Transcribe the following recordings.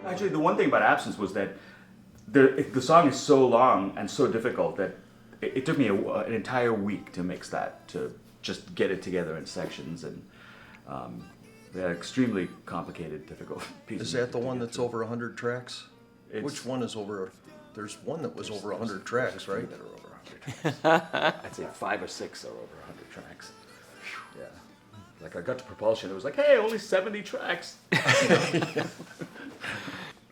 Actually, the one thing about Absence was that the song is so long and so difficult that it took me an entire week to mix that, to just get it together in sections, and they're extremely complicated, difficult pieces. Is that the one that's over 100 tracks? It's- Which one is over? There's one that was over 100 tracks, right? That are over 100 tracks. I'd say 5 or 6 are over 100 tracks. Yeah. Like I got to Propulsion, it was like, hey, only 70 tracks.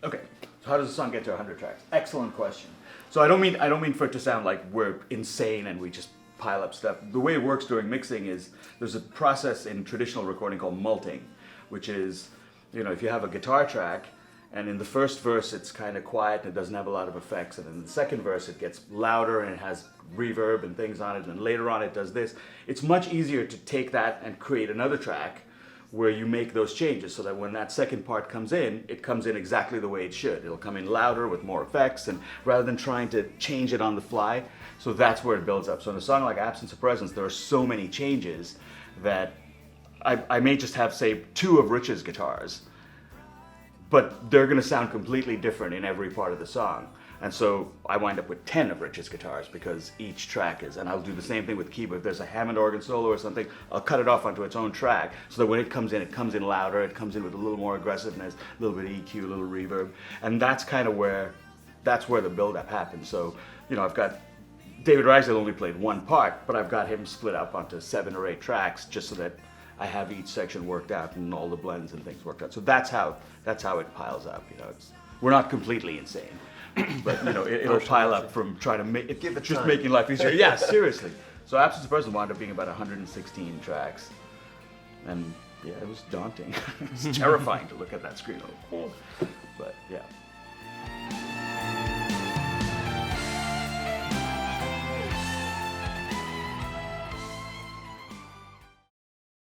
Okay, so how does a song get to 100 tracks? Excellent question. So I don't mean for it to sound like we're insane and we just pile up stuff. The way it works during mixing is there's a process in traditional recording called multing, which is, if you have a guitar track and in the first verse it's kind of quiet and it doesn't have a lot of effects, and in the second verse it gets louder and it has reverb and things on it, and later on it does this. It's much easier to take that and create another track where you make those changes so that when that second part comes in, it comes in exactly the way it should. It'll come in louder with more effects, and rather than trying to change it on the fly. So that's where it builds up. So in a song like Absence of Presence, there are so many changes that I may just have, say, 2 of Rich's guitars, but they're going to sound completely different in every part of the song. And so I wind up with 10 of Rich's guitars because each track is, and I'll do the same thing with keyboard. If there's a Hammond organ solo or something, I'll cut it off onto its own track so that when it comes in louder, it comes in with a little more aggressiveness, a little bit of EQ, a little reverb. And that's kind of where the build-up happens. So, I've got David Ragsdale only played one part, but I've got him split up onto 7 or 8 tracks just so that I have each section worked out and all the blends and things worked out. So that's how it piles up. We're not completely insane. But it'll pile up from trying to make it, just time. making life easier. Yeah, seriously. So Absence of Presence wound up being about 116 tracks, and yeah, it was daunting. It's terrifying to look at that screen. But yeah.